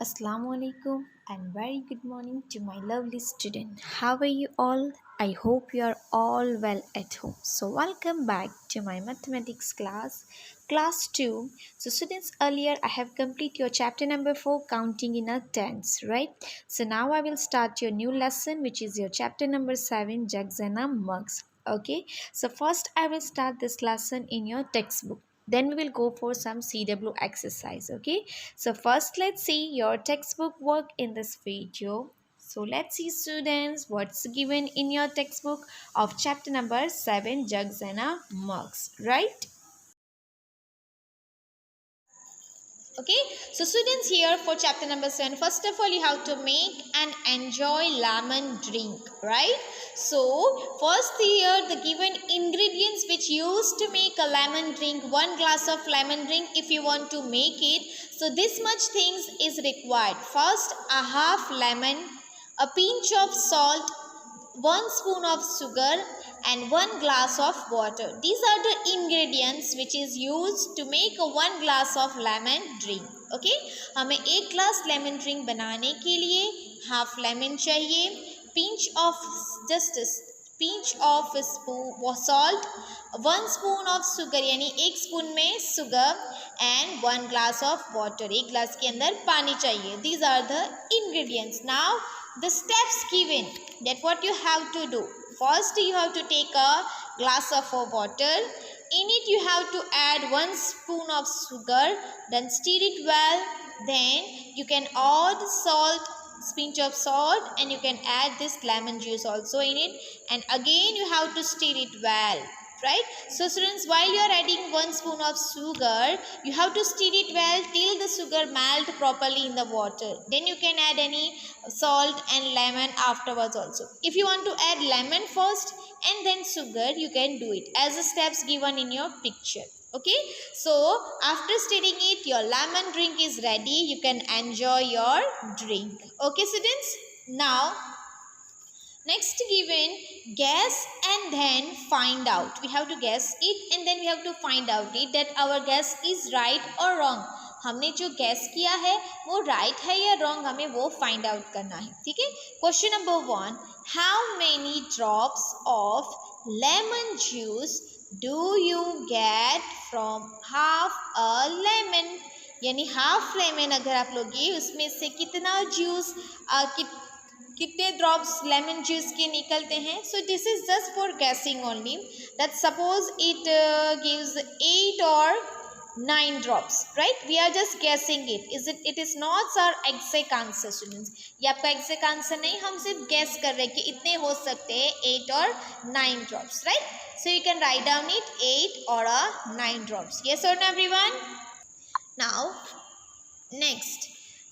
Assalamu alaikum and very good morning to my lovely student. How are you all? I hope you are all well at home. So welcome back to my mathematics class 2. So students, earlier I have completed your chapter number 4, counting in a tens, right? So now I will start your new lesson, which is your chapter number 7, jugs and mugs. Okay, so first I will start this lesson in your textbook, then we will go for some CW exercise. Okay, so first let's see your textbook work in this video. So let's see students what's given in your textbook of chapter number 7, jugs and mugs, right? Okay, so students, here for chapter number 7, first of all you have to make and enjoy lemon drink, right? So first here the given ingredients which used to make a lemon drink, 1 glass of lemon drink if you want to make it. So this much things is required. First, a half lemon, a pinch of salt, 1 spoon of sugar and 1 glass of water. These are the ingredients which is used to make a 1 glass of lemon drink. Okay, हमें 1 glass lemon drink बनाने के लिए half lemon चाहिए, pinch of just pinch of salt, 1 spoon of sugar यानी 1 spoon में sugar and 1 glass of water. 1 glass के अंदर पानी चाहिए. These are the ingredients. Now the steps given, that what you have to do. First you have to take a glass of water. In it you have to add 1 spoon of sugar, then stir it well. Then you can add salt, pinch of salt, and you can add this lemon juice also in it, and again you have to stir it well, right? So students, while you are adding 1 spoon of sugar, you have to stir it well till the sugar melt properly in the water. Then you can add any salt and lemon afterwards also. If you want to add lemon first and then sugar, you can do it as the steps given in your picture. Okay, so after stirring it, your lemon drink is ready. You can enjoy your drink. Okay students, now next given, guess and then find out. We have to guess it and then we have to find out it that our guess is right or wrong. हमने जो gas किया है वो right है या wrong, हमें वो find out करना है. ठीक है, question number 1, how many drops of lemon juice do you get from half a lemon. यानी हाफ लेमन अगर आप लोगे उसमें से कितना जूस कितने ड्रॉप्स लेमन जूस के निकलते हैं. So this is just for guessing only, that suppose it gives 8 और 9 drops, right? We are just guessing it. It is not our exact answer students. ये आपका exact answer नहीं, हम सिर्फ guess कर रहे हैं कि इतने हो सकते हैं 8 और 9 drops, right? So you can write down it 8 or 9 drops. Yes or no everyone? Now next,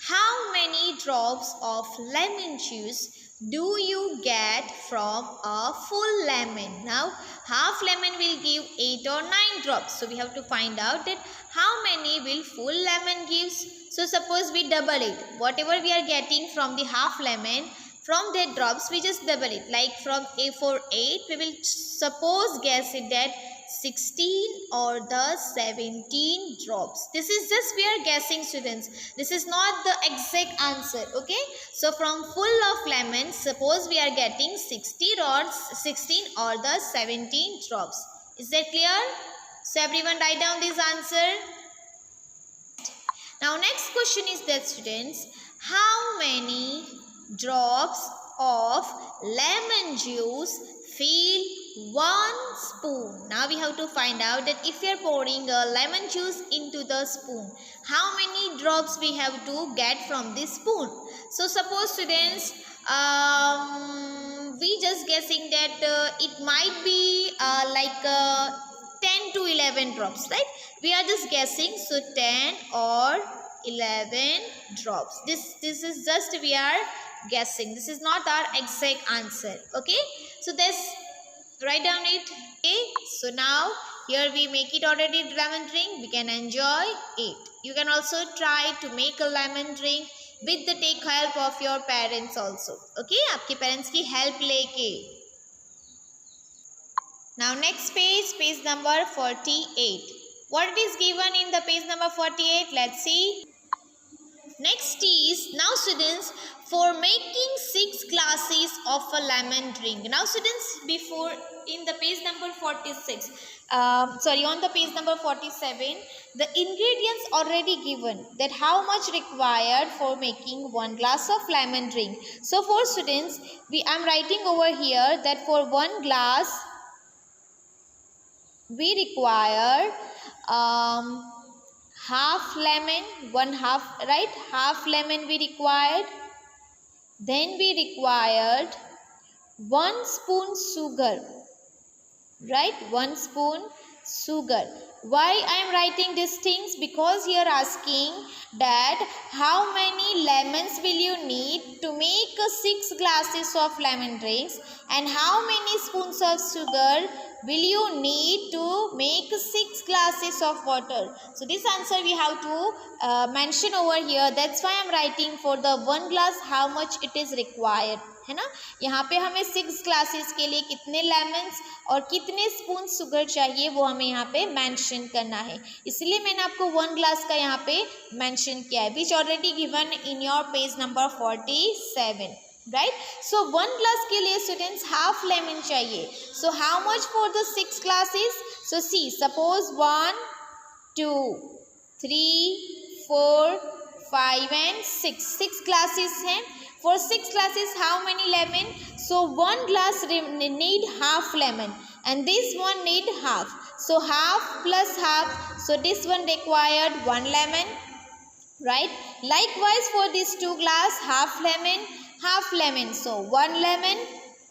how many drops of lemon juice do you get from a full lemon? Now half lemon will give 8 or 9 drops, so we have to find out that how many will full lemon gives. So suppose we double it, whatever we are getting from the half lemon, from that drops we just double it. Like from a for 8 we will suppose guess it that 16 or the 17 drops. This is just we are guessing students, this is not the exact answer. Okay, so from full of lemon suppose we are getting 16 or the 17 drops. Is that clear? So everyone write down this answer. Now next question is that students, how many drops of lemon juice fill 1 spoon? Now we have to find out that if we are pouring a lemon juice into the spoon, how many drops we have to get from this spoon. So suppose students, we just guessing that it might be like 10 to 11 drops, right? We are just guessing, so 10 or 11 drops. This is just we are guessing, this is not our exact answer. Okay, so this write down it. Okay, so now here we make it already lemon drink, we can enjoy it. You can also try to make a lemon drink with the take help of your parents also. Okay, आपके parents की help लेके. Now next page number 48. What is given in the page number 48? Let's see. Next is, now students, for making 6 glasses of a lemon drink. Now students, before in the page number 46, on the page number 47, the ingredients already given, that how much required for making 1 glass of lemon drink. So for students, I am writing over here that for 1 glass we require half lemon, half lemon we required. Then we required 1 spoon sugar, right? 1 spoon sugar. Why I am writing these things? Because here asking that how many lemons will you need to make 6 glasses of lemon drinks, and how many spoons of sugar will you need to make 6 glasses of water. So this answer we have to mention over here. That's why I am writing for the 1 glass how much it is required, है ना. यहाँ पे हमें 6 glasses के लिए कितने lemons और कितने स्पून शुगर चाहिए वो हमें यहाँ पे मेंशन करना है. इसलिए मैंने आपको 1 ग्लास का यहाँ पे मेंशन किया है, which already given in your page number 47, right. So 1 glass के लिए स्टूडेंट्स हाफ लेमन चाहिए. So how much for the 6 glasses? So see, suppose 1 2 3 4 5 and 6 glasses हैं. For 6 glasses, how many lemon? So 1 glass need half lemon, and this one need half. So half plus half. So this one required 1 lemon, right? Likewise for this 2 glass, half lemon, half lemon. So 1 lemon,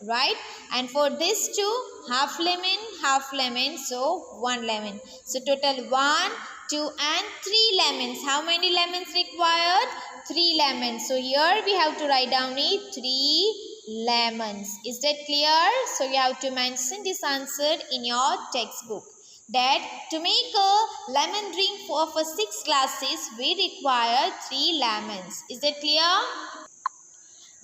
right? And for this 2, half lemon. So 1 lemon. So total 1, 2 and 3 lemons. How many lemons required? 3 lemons. So here we have to write down it 3 lemons. Is that clear? So you have to mention this answer in your textbook, that to make a lemon drink for 6 glasses we require 3 lemons. Is that clear?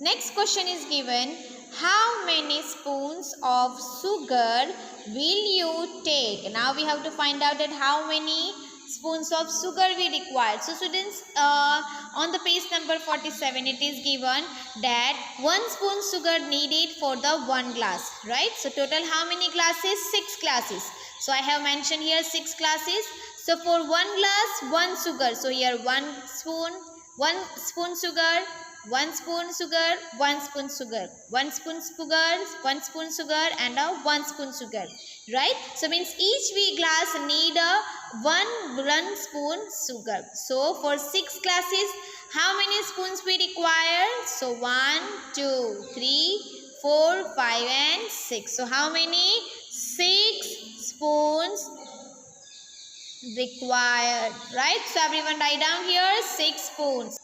Next question is given, how many spoons of sugar will you take? Now we have to find out that how many spoons of sugar we require. So students, on the page number 47 it is given that 1 spoon sugar needed for the 1 glass, right? So total how many glasses? 6 glasses. So I have mentioned here 6 glasses. So for 1 glass 1 sugar. So here 1 spoon sugar, 1 spoon sugar, 1 spoon sugar, 1 spoon sugar, 1 spoon sugar, and a 1 spoon sugar, right? So means each glass need a 1 spoon sugar. So for 6 glasses, how many spoons we require? So 1 2 3 4 5 and 6. So how many? 6 spoons required, right? So everyone write down here 6 spoons.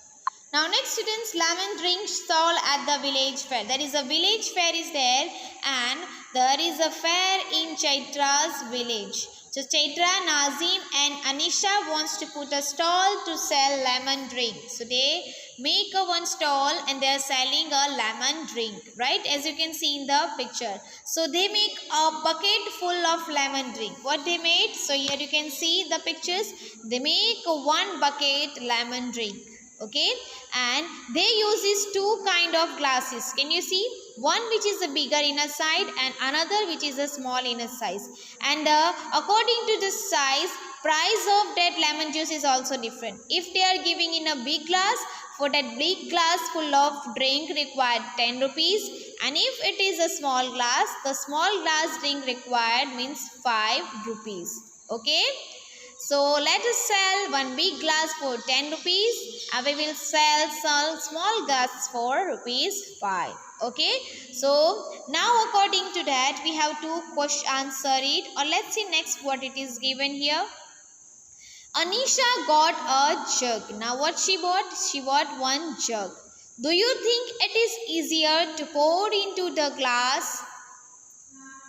Now next students, lemon drink stall at the village fair. There is a village fair is there, and there is a fair in Chaitra's village. So Chaitra, Nazim and Anisha wants to put a stall to sell lemon drink. So they make a 1 stall and they are selling a lemon drink, right? As you can see in the picture. So they make a bucket full of lemon drink. What they made? So here you can see the pictures. They make a 1 bucket lemon drink. Okay, and they use these 2 kind of glasses. Can you see? One which is a bigger inner side and another which is a small inner size. And according to this size, price of that lemon juice is also different. If they are giving in a big glass, for that big glass full of drink required 10 rupees. And if it is a small glass, the small glass drink required means 5 rupees. Okay. So let us sell 1 big glass for 10 rupees and we will sell small glass for rupees 5. Okay. So now according to that we have to answer it, or let's see next what it is given here. Anisha got a jug. Now what she bought? She bought 1 jug. Do you think it is easier to pour into the glass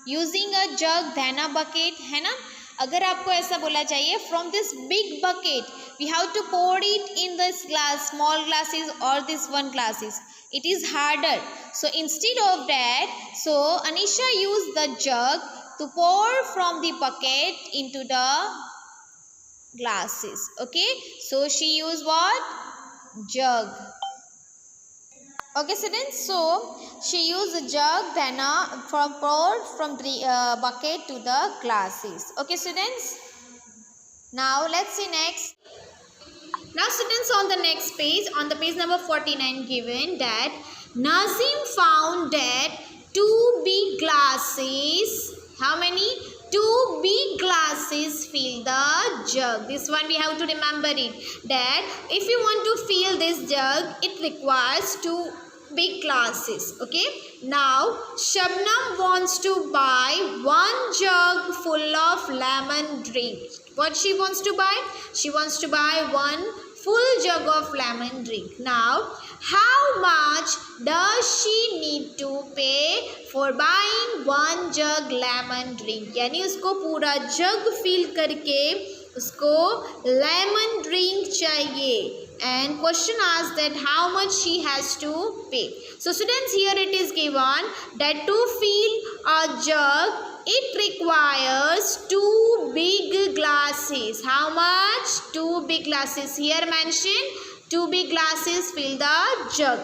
using a jug than a bucket? है ना? अगर आपको ऐसा बोला चाहिए from this big bucket we have to pour it in this glass, small glasses or this 1 glasses, it is harder. So instead of that, so Anisha used the jug to pour from the bucket into the glasses. Okay, so she used what? jug. Okay students, so she used a jug, then poured from the bucket to the glasses. Okay students, now let's see next. Now students, on the next page, on the page number 49, given that Nazim found that 2 big glasses, how many? 2 big glasses fill the jug. This one we have to remember it, that if you want to fill this jug, it requires 2 big glasses. Okay, now Shabnam wants to buy 1 jug full of lemon drink. What she wants to buy? She wants to buy 1 full jug of lemon drink. Now how much does she need to pay for buying 1 jug lemon drink? यानी उसको पूरा जग fill करके उसको lemon drink चाहिए. And question asks that how much she has to pay. So students, here it is given that to fill a jug, it requires 2 big glasses. How much? 2 big glasses. Here mentioned 2 big glasses fill the jug.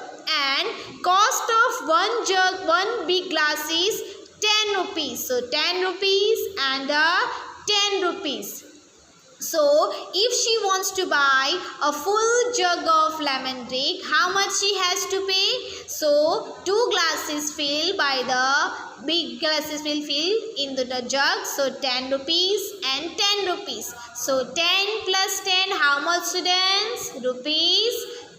And cost of 1 jug, 1 big glass is 10 rupees. So 10 rupees and 10 rupees. So if she wants to buy a full jug of lemon drink, how much she has to pay? So 2 glasses fill by the big glasses will fill into the jug. So 10 rupees and 10 rupees. So 10 plus 10, how much students? Rupees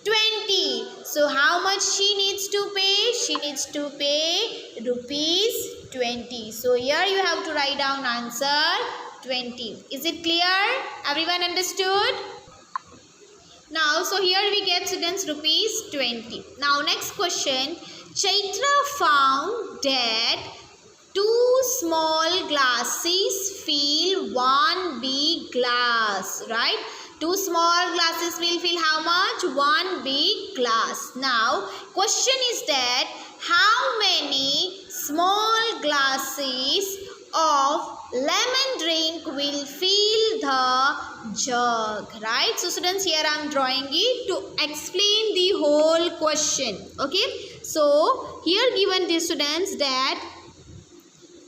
20. So how much she needs to pay? She needs to pay rupees 20. So here you have to write down answer 20. Is it clear? Everyone understood? Now, so here we get students rupees 20. Now next question. Chaitra found that 2 small glasses fill 1 big glass, right? 2 small glasses will fill how much? 1 big glass. Now question is that how many small glasses of lemon drink will fill the jug, right? So students, here I am drawing it to explain the whole question. Okay, so here given the students that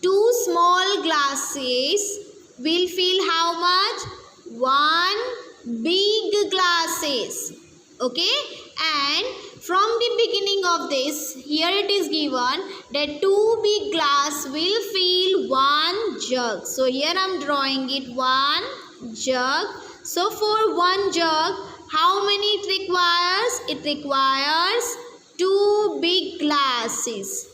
2 small glasses will fill how much? 1 big glasses. Okay, and from the beginning of this, here it is given that 2 big glass will fill 1 jug. So here I am drawing it 1 jug. So for 1 jug, how many it requires? It requires 2 big glasses,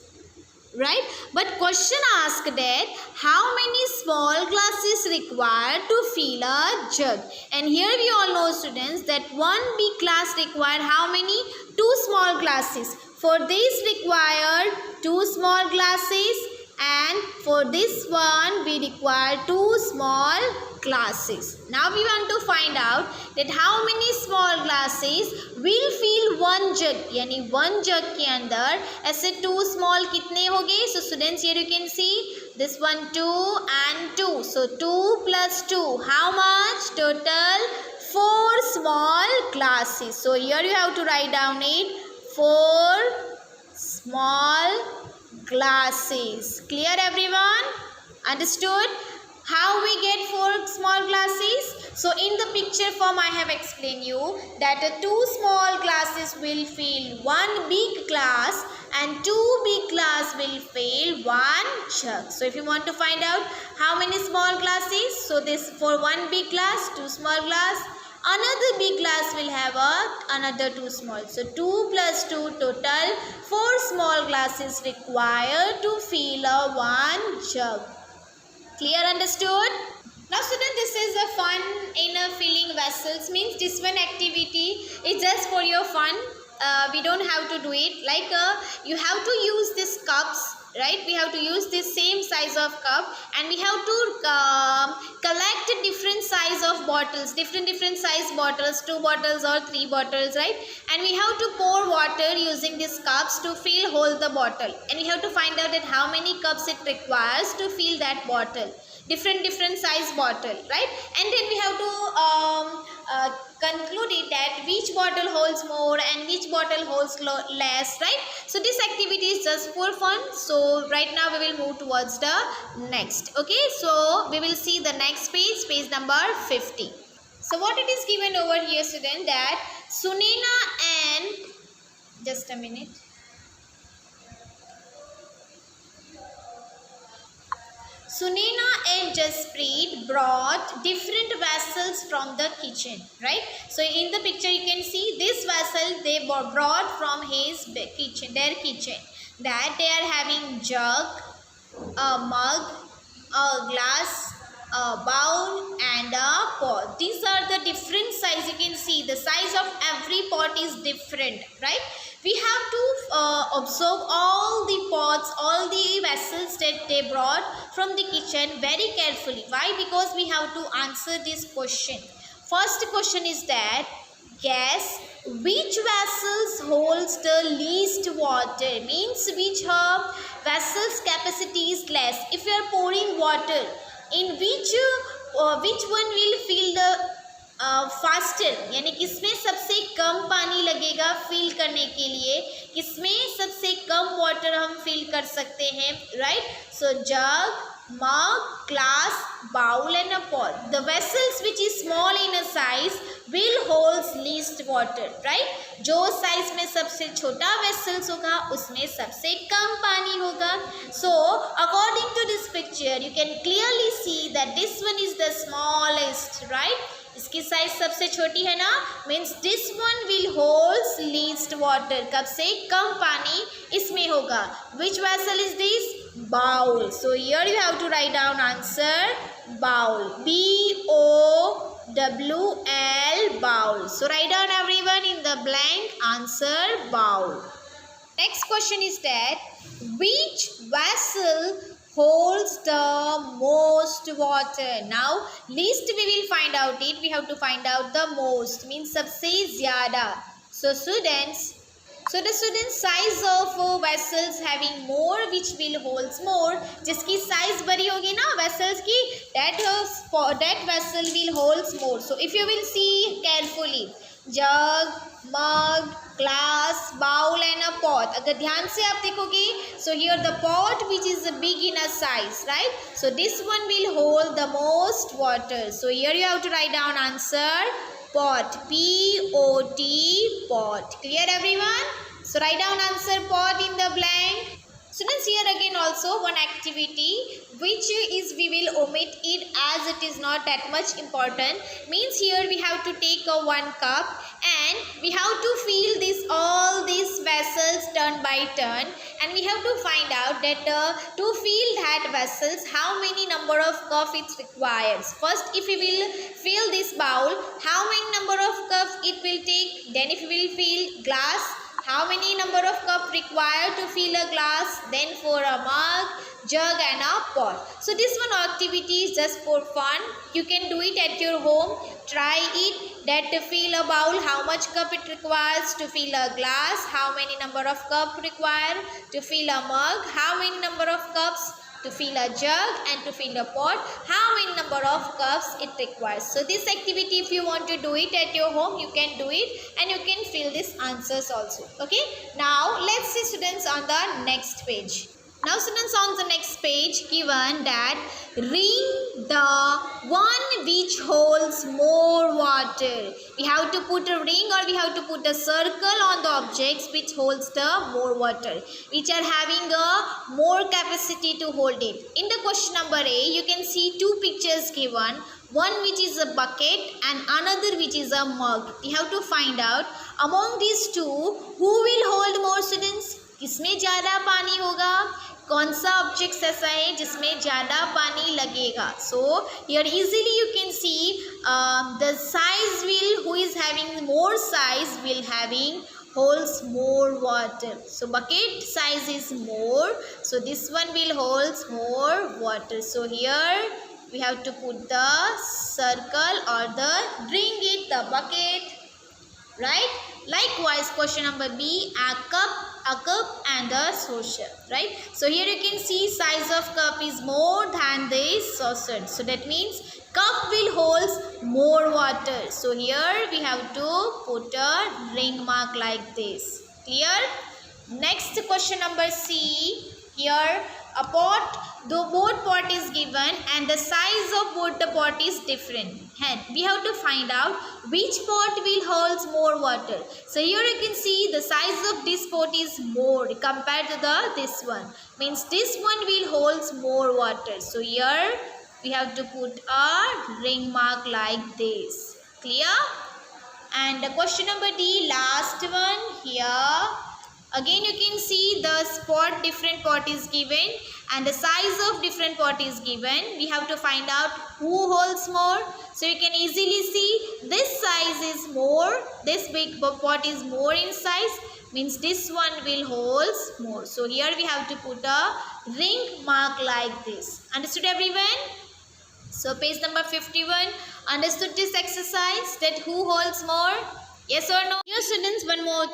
right? But question asked that how many small glasses required to fill a jug? And here we all know students that 1 big glass required how many? 2 small glasses. For this required 2 small glasses, and for this one we require 2 small glasses. Now we want to find out that how many small glasses will fill 1 jug. यानी 1 jug के अंदर ऐसे 2 small कितने हो गए? So students, here you can see this one 2 and 2. So 2 plus 2, how much? Total 4 small glasses. So here you have to write down it 4 small glasses. Clear everyone? Understood? How we get 4 small glasses? So in the picture form I have explained you that 2 small glasses will fill 1 big glass and 2 big glass will fill 1 jug. So if you want to find out how many small glasses, so this for 1 big glass, 2 small glass, another big glass will have another 2 small. So 2 plus 2, total 4 small glasses required to fill a 1 jug. Clear? Understood? Now student, this is a fun in filling vessels, means this one activity is just for your fun. We don't have to do it like you have to use these cups, right? We have to use this same size of cup, and we have to collect different size of bottles, different size bottles, 2 bottles or 3 bottles, right? And we have to pour water using these cups to fill whole the bottle, and we have to find out that how many cups it requires to fill that bottle, different size bottle, right? And then we have to concluded that which bottle holds more and which bottle holds less, right? So this activity is just for fun. So right now we will move towards the next. Okay, so we will see the next page, page number 50. So what it is given over here, student, that Sunena and, just a minute. Sunena and Jaspreet brought different vessels from the kitchen, right? So in the picture you can see this vessel they brought from his kitchen, their kitchen. That they are having jug, a mug, a glass, a bowl and a pot. These are the different size. You can see the size of every pot is different, right? We have to observe all the pots, all the vessels that they brought from the kitchen very carefully. Why? Because we have to answer this question. First question is that, guess which vessels holds the least water, means which vessels capacity is less. If you are pouring water, in which one will fill the faster, यानी किसमें सबसे कम पानी लगेगा fill करने के लिए, किसमें सबसे कम वाटर हम फिल कर सकते हैं, right? So jug, mug, glass, bowl and a pot. The vessels which is small in a size will holds least water, right? जो size में सबसे छोटा vessels होगा उसमें सबसे कम पानी होगा. So according to this picture you can clearly see that this one is the smallest, right? इसकी साइज सबसे छोटी है ना, means this one will holds least water, कब से कम पानी इसमें होगा. Which vessel is this? Bowl. So here you have to write down answer bowl, BOWL, bowl. So write down everyone in the blank answer bowl. Next question is that which vessel holds the most water? Now least we will find out it. We have to find out the most, means सबसे ज़्यादा. So students, so the student size of vessels having more, which will holds more. जिसकी size बड़ी होगी ना vessels की, that vessel will holds more. So if you will see carefully, jug, mug, glass, bowl and a pot, अगर ध्यान से आप देखोगे, so here the pot which is big in a size, right? So this one will hold the most water. So here you have to write down answer pot, POT, pot. Clear everyone? So write down answer pot in the blank. Students, here again also one activity which is we will omit it as it is not that much important. Means here we have to take a 1 cup and we have to fill this all these vessels turn by turn, and we have to find out that to fill that vessels how many number of cup it requires. First, if we will fill this bowl, how many number of cups it will take. Then if we will fill glass, how many number of cup required to fill a glass. Then for a mug, jug and a pot. So this one activity is just for fun. You can do it at your home. Try it, that to fill a bowl, how much cup it requires. To fill a glass, how many number of cup required. To fill a mug, how many number of cups. To fill a jug, and to fill a pot, how many number of cups it requires. So this activity, if you want to do it at your home, you can do it and you can fill these answers also. Okay, now let's see students on the next page. Now students, on the next page given that ring the one which holds more water. We have to put a ring or we have to put a circle on the objects which holds the more water, which are having a more capacity to hold it. In the question number A, you can see two pictures given. One which is a bucket and another which is a mug. We have to find out among these two who will hold more students. किसमें ज़्यादा पानी होगा, कौन सा object ऐसा है जिसमें ज़्यादा पानी लगेगा. So here easily you can see the size will, who is having more size will having holds more water. So bucket size is more, so this one will holds more water. So here we have to put the circle or the ring it, the bucket, right? Likewise, question number B, a cup and the saucer, right? So here you can see size of cup is more than the saucer. So that means Cup will holds more water. So here we have to put a ring mark like this. Clear? Next question number C. Here a pot, though both pot is given and the size of both the pot is different. And we have to find out which pot will holds more water. So here you can see the size of this pot is more compared to this one. Means this one will holds more water. So here we have to put a ring mark like this. Clear? And question number D, last one here. Again you can see the spot, different pot is given and the size of different pot is given. We have to find out who holds more. So you can easily see this size is more, this big pot is more in size, means this one will holds more. So here we have to put a ring mark like this. Understood everyone? So page number 51, understood this exercise, that who holds more? Yes or no? Dear students, one more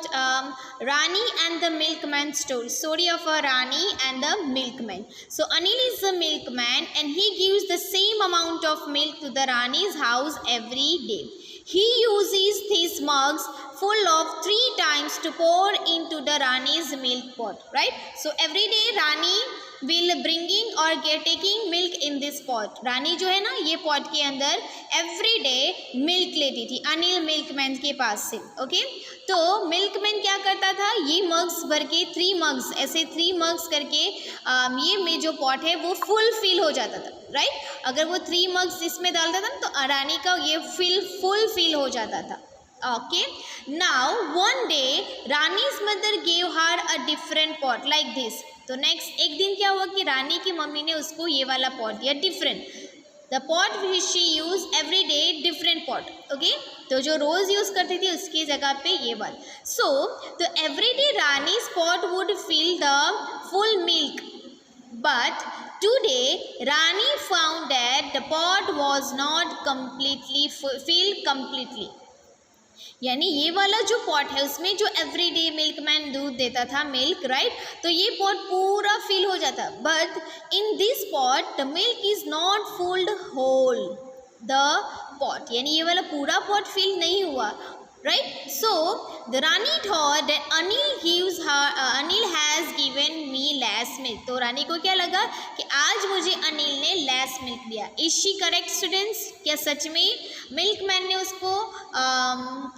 Rani and the milkman story of a Rani and the milkman. So Anil is the milkman and he gives the same amount of milk to the Rani's house every day. He uses these mugs full of 3 times to pour into the Rani's milk pot, right? So every day Rani will bringing or taking milk in this pot. रानी जो है ना ये pot के अंदर every day milk लेती थी Anil milkman के पास से. ओके तो milkman क्या करता था, ये mugs भर के 3 mugs ऐसे 3 mugs करके ये में जो pot है वो full fill हो जाता था, right? अगर वो 3 mugs इसमें डालता था तो रानी का ये full fill हो जाता था. Okay, now one day Rani's mother gave her a different pot like this. तो नेक्स्ट एक दिन क्या हुआ कि रानी की मम्मी ने उसको ये वाला पॉट दिया different. The pot which she use every day different pot. Okay तो जो रोज़ यूज़ करती थी उसकी जगह पे ये वाला. सो तो every day Rani's pot would fill the full milk, but today Rani found that the pot was not completely filled completely. यानी ये वाला जो पॉट है उसमें जो एवरीडे मिल्कमैन दूध देता था मिल्क, राइट, तो ये पॉट पूरा फिल हो जाता. But in this pot the milk is not filled whole the pot, यानी ये वाला पूरा पॉट फिल नहीं हुआ, right. So the Rani thought that Anil has given me less milk. तो रानी को क्या लगा कि आज मुझे अनिल ने लेस मिल्क दिया. Is she correct students? क्या सच में मिल्कमैन ने उसको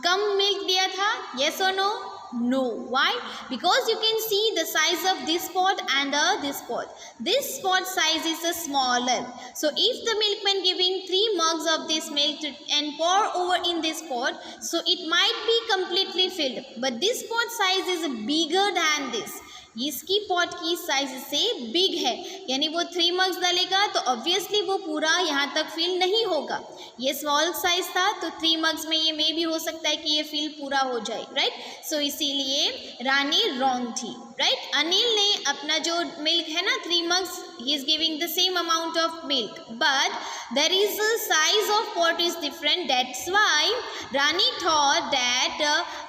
कम मिल्क दिया था? येस और no? No. Why? Because you can see the size of this pot and this pot. This pot size is smaller. So if the milkman giving 3 mugs of this milk and pour over in this pot, so it might be completely filled. But this pot size is bigger than this. इसकी pot की size से big है, यानी वो 3 mugs डालेगा तो obviously वो पूरा यहाँ तक फिल नहीं होगा. ये स्मॉल साइज था तो 3 मग्स में ये मे भी हो सकता है कि ये फिल पूरा हो जाए, राइट. सो इसीलिए रानी रॉन्ग थी, राइट. अनिल ने अपना जो मिल्क है ना 3 mugs, he is giving the same amount of milk, but there is a size of pot is different. That's why Rani thought that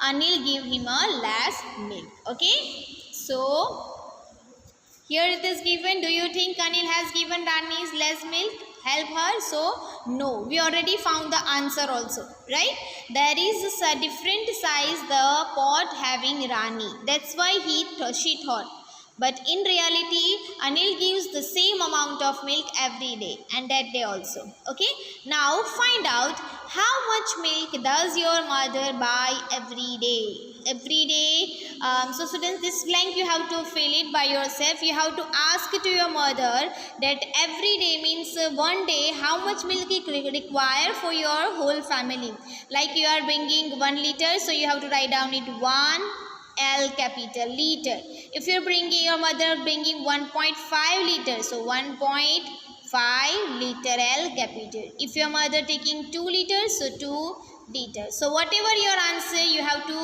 Anil give him a less milk. Okay, so here it is given. Do you think Anil has given Rani's less milk? Help her? So no, we already found the answer also, right? There is a different size the pot having Rani. That's why she thought. But in reality, Anil gives the same amount of milk every day and that day also. Okay. Now find out how much milk does your mother buy every day. Every day. So students, this blank you have to fill it by yourself. You have to ask to your mother that every day means one day how much milk you require for your whole family. Like you are bringing 1 liter, so you have to write down it 1 L capital liter. If you're bringing, your mother bringing 1.5 liter, so 1.5 liter L capital. If your mother taking 2 liters, so 2 liters. So whatever your answer, you have to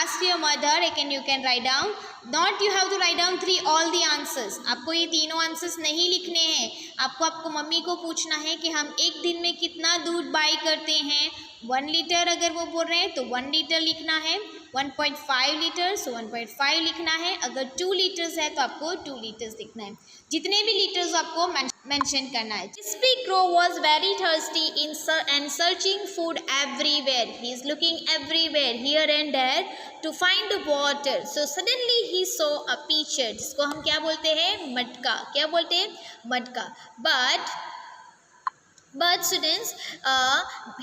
ask your mother. Again, you can write down not you have to write down 3 all the answers. आपको ये तीनों answers नहीं लिखने हैं। आपको mummy को पूछना है कि हम एक दिन में कितना दूध बाई करते हैं। 1 लीटर अगर वो बोल रहे हैं तो 1 लीटर लिखना है। 1.5 लीटर सो 1.5 लिखना है। अगर 2 लीटर्स है तो आपको 2 लीटर्स लिखना है। जितने भी लीटर्स आपको मेंशन करना है। Chippy Crow was very thirsty and searching food everywhere. He is looking everywhere, here and there, to find water. So suddenly he saw a pitcher, जिसको हम क्या बोलते हैं, मटका। क्या बोलते हैं, मटका। But students,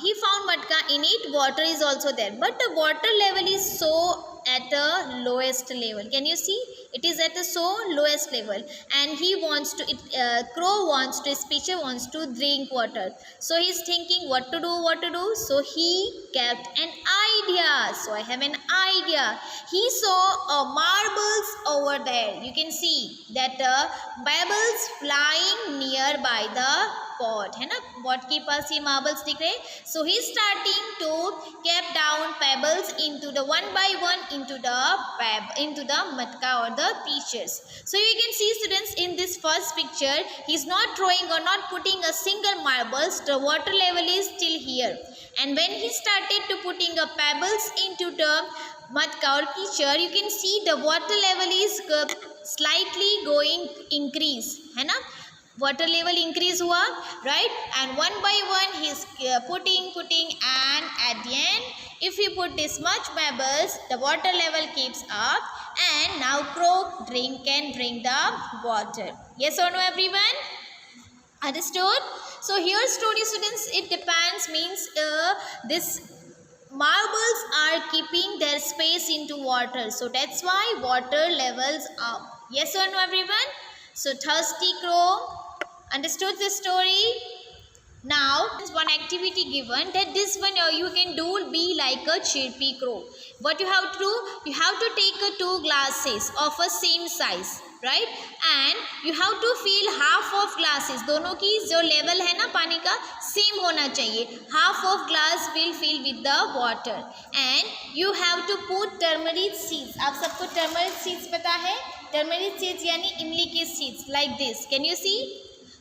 he found matka in it. Water is also there, but the water level is so at the lowest level. Can you see? It is at the so lowest level, and he wants to. Crow wants to. His pitcher wants to drink water. So he's thinking what to do. What to do? So he kept an idea. So I have an idea. He saw marbles over there. You can see that pebbles flying nearby the pot, है ना, pot के पास ये marbles दिख रहे। So he is starting to keep down pebbles into the one by one into the matka or the pitchers. So you can see students in this first picture, he is not throwing or not putting a single marbles. The water level is still here, and when he started to putting a pebbles into the matka or pitcher, you can see the water level is slightly going increase, है ना, water level increase हुआ, right? And one by one he is putting, and at the end if you put this much pebbles, the water level keeps up, and now crow can drink the water. Yes or no everyone? Understood? So here story students, it depends means this marbles are keeping their space into water, so that's why water levels up. Yes or no everyone? So thirsty crow understood the story. Now one activity given that this one you can do be like a chirpy crow. What you have to do, you have to take 2 glasses of a same size, right? And you have to fill half of glasses. दोनों की जो level है ना पानी का same होना चाहिए। half of glass will fill with the water, and you have to put turmeric seeds. आप सबको turmeric seeds पता है? turmeric seeds यानी इमली के seeds like this. Can you see?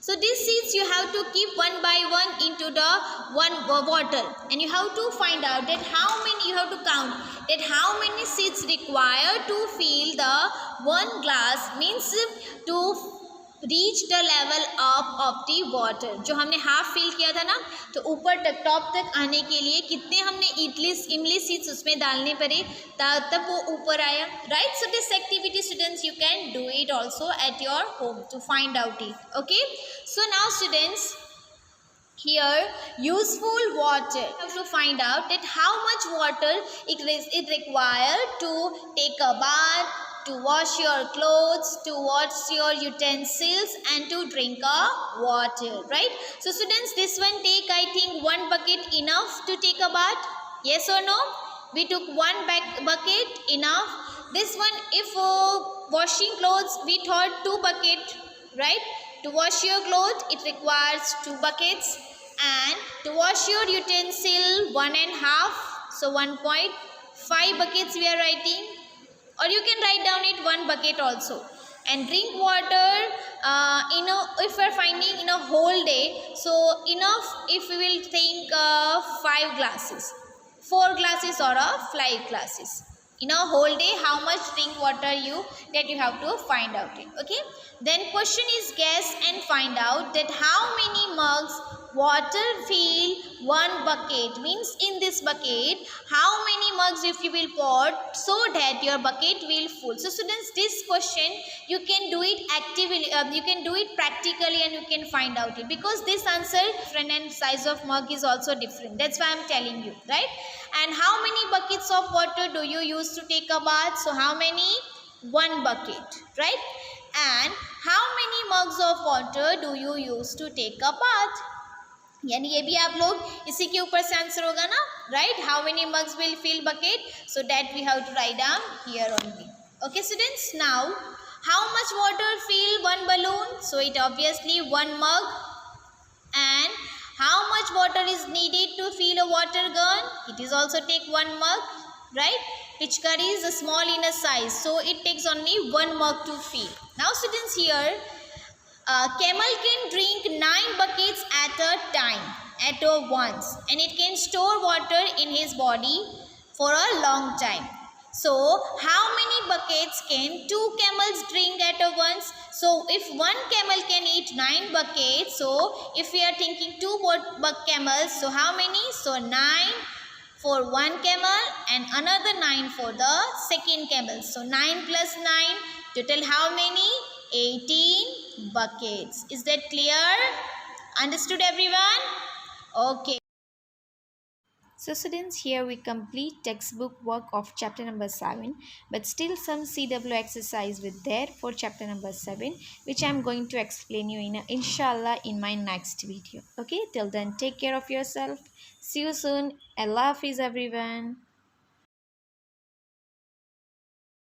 So these seeds you have to keep one by one into the one water, and you have to find out that how many, you have to count that how many seeds required to fill the 1 glass, means to reach the level up of the water. जो हमने half fill किया था ना, तो ऊपर तक top तक आने के लिए कितने हमने इमली सीड्स उसमें डालने पड़े तब वो ऊपर आया, right? So this activity students you can do it also at your home to find out it. Okay, so now students, here useful water, you have to find out that how much water it required to take a bath, to wash your clothes, to wash your utensils, and to drink water, right? So students, this one take I think 1 bucket enough to take a bath. Yes or no? We took 1 bucket enough. This one, if washing clothes, we thought 2 bucket, right? To wash your clothes it requires 2 buckets, and to wash your utensil 1.5, so 1.5 buckets we are writing, or you can write down it 1 bucket also. And drink water, if we are finding in a whole day, so enough if we will think 5 glasses, 4 glasses or 5 glasses in a whole day, how much drink water you have to find out it. Okay, then question is guess and find out that how many mugs water fill 1 bucket, means in this bucket how many mugs if you will pour so that your bucket will full. So students, this question you can do it actively, you can do it practically, and you can find out it, because this answer different and size of mug is also different. That's why I'm telling you, right? And how many buckets of water do you use to take a bath? So how many? 1 bucket, right? And how many mugs of water do you use to take a bath? यानी ये भी आप लोग इसी के ऊपर से answer होगा ना, right? How many mugs will fill bucket, so that we have to write down here only. Okay students, now how much water fill 1 balloon? So it obviously 1 mug. And how much water is needed to fill a water gun? It is also take 1 mug, right? which carries a small inner size. So it takes only 1 mug to fill. Now students, here camel can drink 9 buckets at a time, at a once, and it can store water in his body for a long time. So how many buckets can 2 camels drink at a once? So if one camel can eat 9 buckets, so if we are thinking 2 camels, so how many? So 9 for one camel and another 9 for the second camel. So 9 plus 9, total how many? 18 buckets. Is that clear? Understood everyone? Okay. So students, here we complete textbook work of chapter number 7, but still some CW exercise with there for chapter number 7, which I am going to explain you in inshallah in my next video. Okay, till then take care of yourself. See you soon. Allah Hafiz everyone.